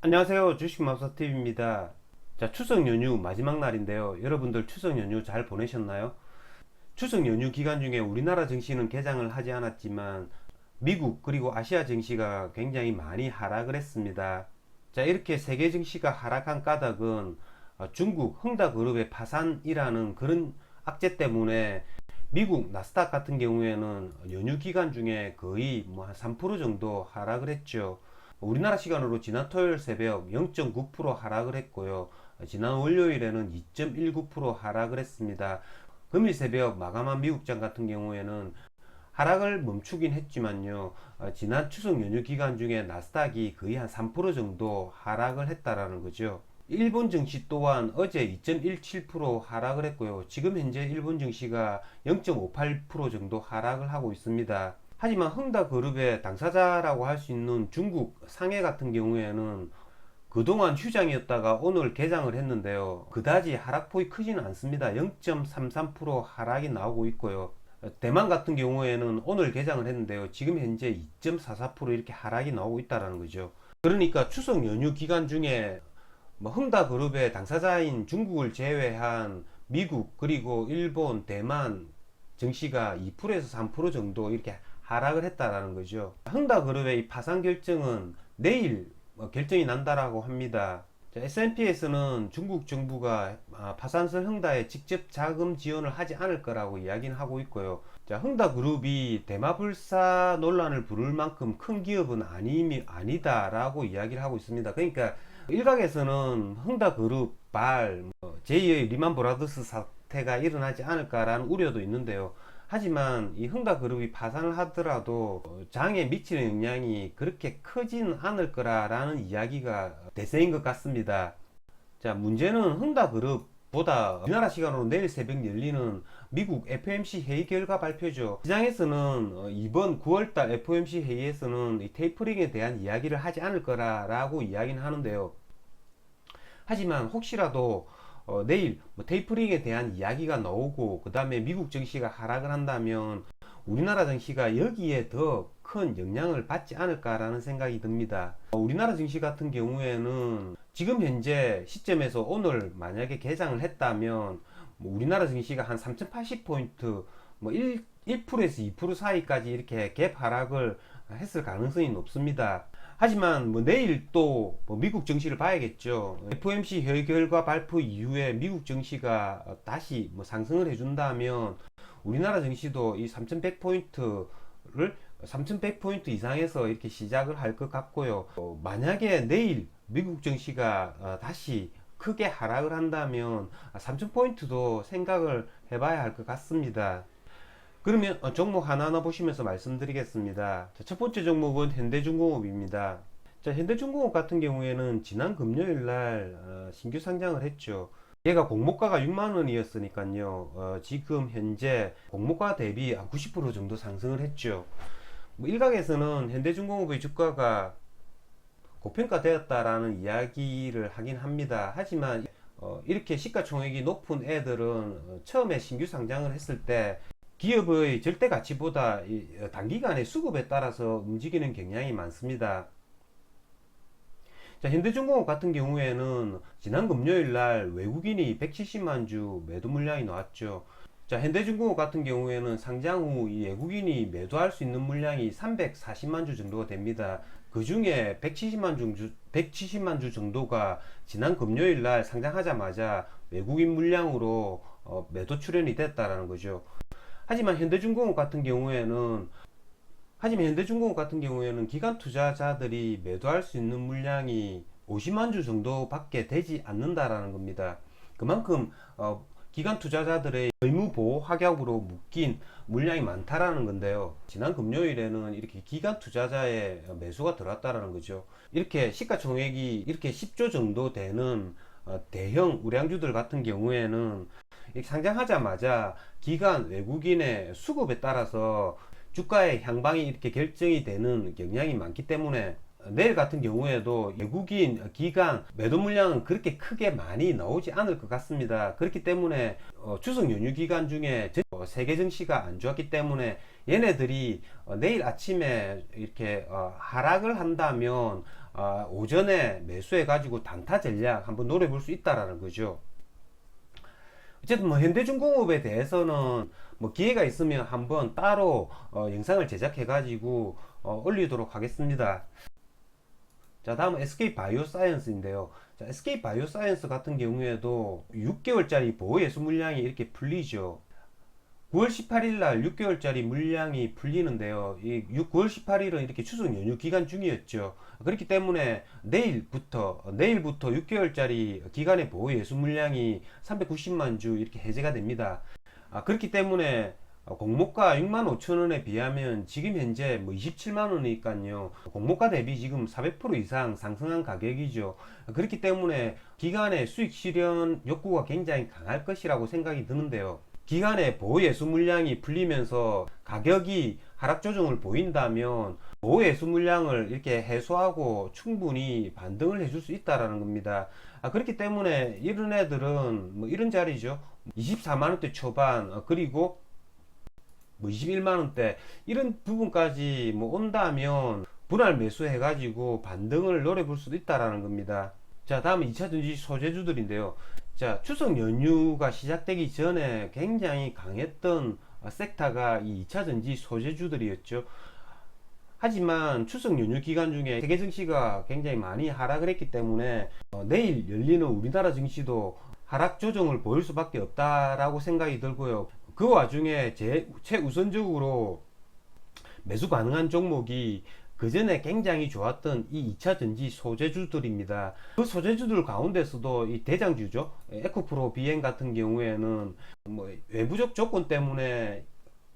안녕하세요. 주식맘사TV입니다. 자, 추석 연휴 마지막 날인데요. 여러분들 추석 연휴 잘 보내셨나요? 추석 연휴 기간 중에 우리나라 증시는 개장을 하지 않았지만 미국 그리고 아시아 증시가 굉장히 많이 하락을 했습니다. 자, 이렇게 세계 증시가 하락한 까닭은 중국 흥다그룹의 파산이라는 그런 악재 때문에 미국 나스닥 같은 경우에는 연휴 기간 중에 거의 한 3% 정도 하락을 했죠. 우리나라 시간으로 지난 토요일 새벽 0.9% 하락을 했고요. 지난 월요일에는 2.19% 하락을 했습니다. 금일 새벽 마감한 미국장 같은 경우에는 하락을 멈추긴 했지만요. 지난 추석 연휴 기간 중에 나스닥이 거의 한 3% 정도 하락을 했다라는 거죠. 일본 증시 또한 어제 2.17% 하락을 했고요. 지금 현재 일본 증시가 0.58% 정도 하락을 하고 있습니다. 하지만 흥다그룹의 당사자라고 할 수 있는 중국 상해 같은 경우에는 그동안 휴장이었다가 오늘 개장을 했는데요. 그다지 하락폭이 크지는 않습니다. 0.33% 하락이 나오고 있고요. 대만 같은 경우에는 오늘 개장을 했는데요. 지금 현재 2.44% 이렇게 하락이 나오고 있다는 거죠. 그러니까 추석 연휴 기간 중에 흥다그룹의 당사자인 중국을 제외한 미국 그리고 일본, 대만 증시가 2%에서 3% 정도 이렇게 하락을 했다라는 거죠. 흥다그룹의 이 파산 결정은 내일 결정이 난다라고 합니다. S&P에서는 중국 정부가 파산설 흥다에 직접 자금 지원을 하지 않을 거라고 이야기는 하고 있고요. 자, 흥다그룹이 대마불사 논란을 부를 만큼 큰 기업은 아니다라고 이야기를 하고 있습니다. 그러니까 일각에서는 흥다그룹 제2의 리만 브라더스 사태가 일어나지 않을까라는 우려도 있는데요. 하지만 이 흥다그룹이 파산을 하더라도 장에 미치는 영향이 그렇게 크진 않을 거라는 이야기가 대세인 것 같습니다. 자, 문제는 흥다그룹보다 우리나라 시간으로 내일 새벽 열리는 미국 FOMC 회의 결과 발표죠. 시장에서는 이번 9월달 FOMC 회의에서는 이 테이퍼링에 대한 이야기를 하지 않을 거라고 이야기는 하는데요. 하지만 혹시라도 내일 테이퍼링에 대한 이야기가 나오고 그 다음에 미국 증시가 하락을 한다면 우리나라 증시가 여기에 더 큰 영향을 받지 않을까라는 생각이 듭니다. 우리나라 증시 같은 경우에는 지금 현재 시점에서 오늘 만약에 개장을 했다면 우리나라 증시가 한 3080포인트 1%에서 2% 사이까지 이렇게 갭 하락을 했을 가능성이 높습니다. 하지만 내일 또 미국 증시를 봐야겠죠. FOMC 회의 결과 발표 이후에 미국 증시가 다시 상승을 해준다면 우리나라 증시도 이 3100포인트 이상에서 이렇게 시작을 할 것 같고요. 만약에 내일 미국 증시가 다시 크게 하락을 한다면 3000포인트도 생각을 해봐야 할 것 같습니다. 그러면 종목 하나하나 보시면서 말씀드리겠습니다. 자, 첫 번째 종목은 현대중공업입니다. 자, 현대중공업 같은 경우에는 지난 금요일 날 신규 상장을 했죠. 얘가 공모가가 6만원이었으니까요. 지금 현재 공모가 대비 90% 정도 상승을 했죠. 일각에서는 현대중공업의 주가가 고평가되었다라는 이야기를 하긴 합니다. 하지만 이렇게 시가총액이 높은 애들은 처음에 신규 상장을 했을 때 기업의 절대 가치보다 단기간의 수급에 따라서 움직이는 경향이 많습니다. 자, 현대중공업 같은 경우에는 지난 금요일 날 외국인이 170만 주 매도 물량이 나왔죠. 자, 현대중공업 같은 경우에는 상장 후 이 외국인이 매도할 수 있는 물량이 340만 주 정도가 됩니다. 그 중에 170만 주 정도가 지난 금요일 날 상장하자마자 외국인 물량으로 매도 출현이 됐다라는 거죠. 하지만 현대중공업 같은 경우에는 기관 투자자들이 매도할 수 있는 물량이 50만 주 정도밖에 되지 않는다라는 겁니다. 그만큼 기관 투자자들의 의무 보호 확약으로 묶인 물량이 많다라는 건데요. 지난 금요일에는 이렇게 기관 투자자의 매수가 들어왔다라는 거죠. 이렇게 시가총액이 이렇게 10조 정도 되는 대형 우량주들 같은 경우에는 상장하자마자 기관 외국인의 수급에 따라서 주가의 향방이 이렇게 결정이 되는 경향이 많기 때문에 내일 같은 경우에도 외국인 기관 매도 물량은 그렇게 크게 많이 나오지 않을 것 같습니다. 그렇기 때문에 추석 연휴 기간 중에 세계 증시가 안 좋았기 때문에 얘네들이 내일 아침에 이렇게 하락을 한다면 오전에 매수해 가지고 단타 전략 한번 노려볼 수 있다라는 거죠. 어쨌든 뭐 현대중공업에 대해서는 뭐 기회가 있으면 한번 따로 영상을 제작해 가지고 올리도록 하겠습니다. 자, 다음은 SK바이오사이언스인데요. 자, SK바이오사이언스 같은 경우에도 6개월짜리 보호예수 물량이 이렇게 풀리죠. 9월 18일 날 6개월짜리 물량이 풀리는데요. 9월 18일은 이렇게 추석 연휴 기간 중이었죠. 그렇기 때문에 내일부터 6개월짜리 기간의 보호 예수 물량이 390만 주 이렇게 해제가 됩니다. 그렇기 때문에 공모가 6만 5천 원에 비하면 지금 현재 뭐 27만 원이니까요. 공모가 대비 지금 400% 이상 상승한 가격이죠. 그렇기 때문에 기간의 수익 실현 욕구가 굉장히 강할 것이라고 생각이 드는데요. 기간에 보호예수 물량이 풀리면서 가격이 하락 조정을 보인다면 보호예수 물량을 이렇게 해소하고 충분히 반등을 해줄 수 있다라는 겁니다. 그렇기 때문에 이런 애들은 뭐 이런 자리죠. 24만원대 초반, 그리고 뭐 21만원대 이런 부분까지 뭐 온다면 분할 매수해 가지고 반등을 노려볼 수도 있다라는 겁니다. 자, 다음은 2차전지 소재주들인데요. 자, 추석 연휴가 시작되기 전에 굉장히 강했던 섹터가 이 2차전지 소재주들이었죠. 하지만 추석 연휴 기간 중에 세계 증시가 굉장히 많이 하락을 했기 때문에 내일 열리는 우리나라 증시도 하락 조정을 보일 수밖에 없다라고 생각이 들고요. 그 와중에 최우선적으로 매수 가능한 종목이 그 전에 굉장히 좋았던 이 2차 전지 소재주들입니다. 그 소재주들 가운데서도 이 대장주죠. 에코프로 비행 같은 경우에는 뭐 외부적 조건 때문에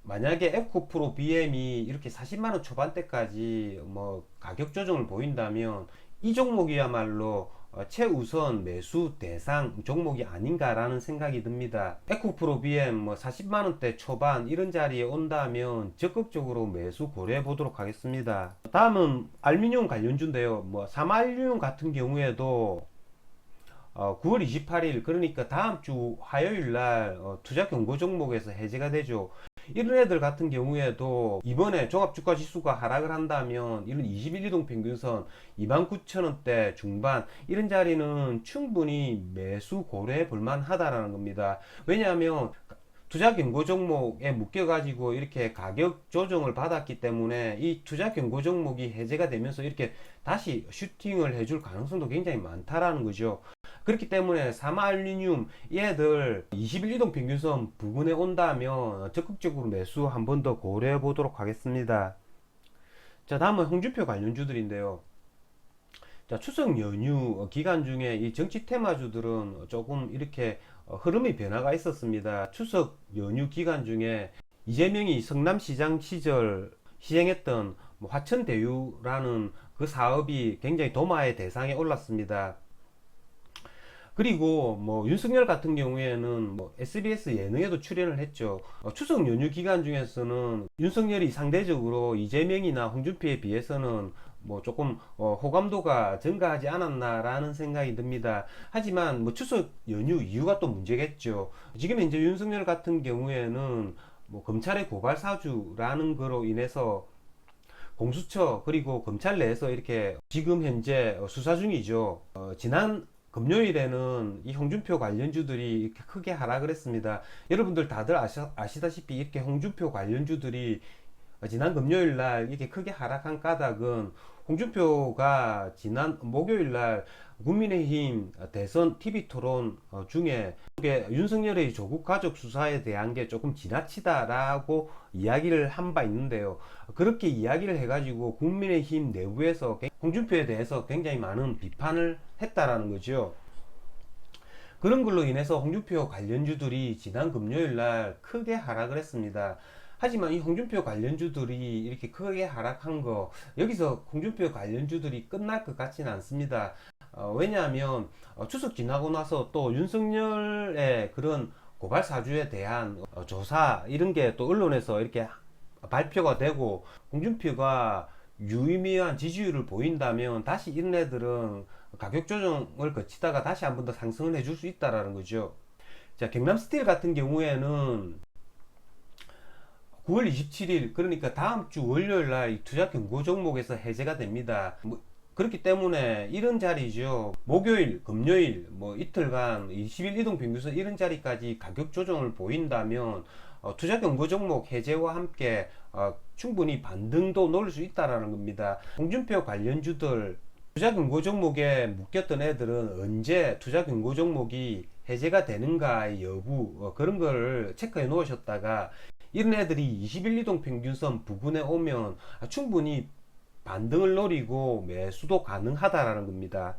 만약에 에코프로 BM이 이렇게 40만원 초반대까지 뭐 가격 조정을 보인다면 이 종목이야말로 최우선 매수 대상 종목이 아닌가라는 생각이 듭니다. 에코프로 BM 뭐 40만원대 초반 이런 자리에 온다면 적극적으로 매수 고려해 보도록 하겠습니다. 다음은 알루미늄 관련주인데요. 뭐 사마알루미늄 같은 경우에도 9월 28일 그러니까 다음 주 화요일 날 투자 경고 종목에서 해제가 되죠. 이런 애들 같은 경우에도 이번에 종합주가지수가 하락을 한다면 이런 21이동 평균선 29,000원대 중반 이런 자리는 충분히 매수 고려해 볼만 하다라는 겁니다. 왜냐하면 투자 경고 종목에 묶여 가지고 이렇게 가격 조정을 받았기 때문에 이 투자 경고 종목이 해제가 되면서 이렇게 다시 슈팅을 해줄 가능성도 굉장히 많다라는 거죠. 그렇기 때문에 사마알루미늄 얘들 21이동 평균선 부근에 온다면 적극적으로 매수 한 번 더 고려해 보도록 하겠습니다. 자, 다음은 홍준표 관련주들인데요. 자, 추석 연휴 기간 중에 이 정치 테마주들은 조금 이렇게 흐름의 변화가 있었습니다. 추석 연휴 기간 중에 이재명이 성남시장 시절 시행했던 화천대유라는 그 사업이 굉장히 도마의 대상에 올랐습니다. 그리고 뭐 윤석열 같은 경우에는 뭐 SBS 예능에도 출연을 했죠. 추석 연휴 기간 중에서는 윤석열이 상대적으로 이재명이나 홍준표에 비해서는 뭐 조금 호감도가 증가하지 않았나라는 생각이 듭니다. 하지만 뭐 추석 연휴 이유가 또 문제겠죠. 지금 현재 윤석열 같은 경우에는 뭐 검찰의 고발 사주라는 거로 인해서 공수처 그리고 검찰 내에서 이렇게 지금 현재 수사 중이죠. 지난 금요일에는 이 홍준표 관련주들이 이렇게 크게 하락을 했습니다. 여러분들 다들 아시다시피 이렇게 홍준표 관련주들이 지난 금요일 날 이렇게 크게 하락한 까닭은 홍준표가 지난 목요일 날 국민의힘 대선 TV 토론 중에 윤석열의 조국 가족 수사에 대한 게 조금 지나치다라고 이야기를 한 바 있는데요. 그렇게 이야기를 해가지고 국민의힘 내부에서 홍준표에 대해서 굉장히 많은 비판을 했다라는 거죠. 그런 걸로 인해서 홍준표 관련주들이 지난 금요일 날 크게 하락을 했습니다. 하지만 이 홍준표 관련주들이 이렇게 크게 하락한 거 여기서 홍준표 관련주들이 끝날 것 같지는 않습니다. 왜냐하면 추석 지나고 나서 또 윤석열의 그런 고발 사주에 대한 조사 이런 게 또 언론에서 이렇게 발표가 되고 홍준표가 유의미한 지지율을 보인다면 다시 이런 애들은 가격 조정을 거치다가 다시 한 번 더 상승을 해줄 수 있다라는 거죠. 자, 경남스틸 같은 경우에는 9월 27일 그러니까 다음 주 월요일 날 투자 경고 종목에서 해제가 됩니다. 뭐 그렇기 때문에 이런 자리죠. 목요일, 금요일, 뭐 이틀간 20일 이동 평균선 이런 자리까지 가격 조정을 보인다면 투자 경고 종목 해제와 함께 충분히 반등도 노릴 수 있다라는 겁니다. 홍준표 관련주들 투자 경고 종목에 묶였던 애들은 언제 투자 경고 종목이 해제가 되는가의 여부 그런 거를 체크해 놓으셨다가 이런 애들이 21 이동 평균선 부근에 오면 충분히 반등을 노리고 매수도 가능하다라는 겁니다.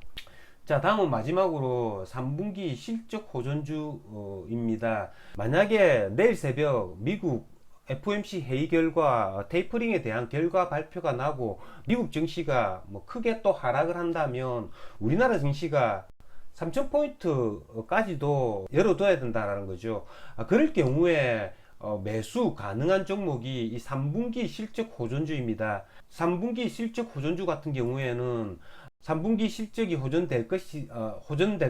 자, 다음은 마지막으로 3분기 실적 호전주입니다. 만약에 내일 새벽 미국 FOMC 회의 결과 테이퍼링에 대한 결과 발표가 나고 미국 증시가 뭐 크게 또 하락을 한다면 우리나라 증시가 3,000포인트까지도 열어둬야 된다라는 거죠. 그럴 경우에 매수 가능한 종목이 이 3분기 실적 호전주입니다. 3분기 실적 호전주 같은 경우에는 3분기 실적이 호전될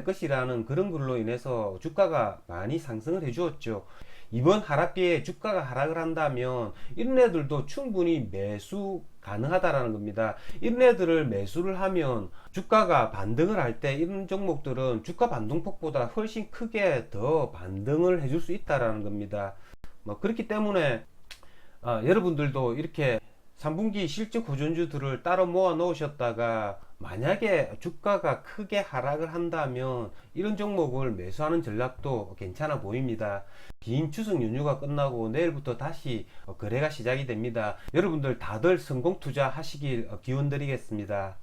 것이라는 그런 걸로 인해서 주가가 많이 상승을 해 주었죠. 이번 하락기에 주가가 하락을 한다면 이런 애들도 충분히 매수 가능하다라는 겁니다. 이런 애들을 매수를 하면 주가가 반등을 할 때 이런 종목들은 주가 반등폭보다 훨씬 크게 더 반등을 해줄 수 있다라는 겁니다. 뭐 그렇기 때문에 여러분들도 이렇게 3분기 실적 호전주들을 따로 모아 놓으셨다가 만약에 주가가 크게 하락을 한다면 이런 종목을 매수하는 전략도 괜찮아 보입니다. 긴 추석 연휴가 끝나고 내일부터 다시 거래가 시작이 됩니다. 여러분들 다들 성공 투자 하시길 기원 드리겠습니다.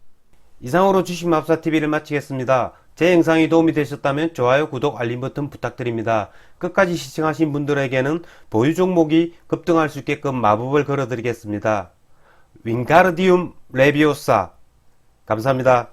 이상으로 주식마법사TV를 마치겠습니다. 제 영상이 도움이 되셨다면 좋아요, 구독, 알림 버튼 부탁드립니다. 끝까지 시청하신 분들에게는 보유 종목이 급등할 수 있게끔 마법을 걸어드리겠습니다. 윙가르디움 레비오사 감사합니다.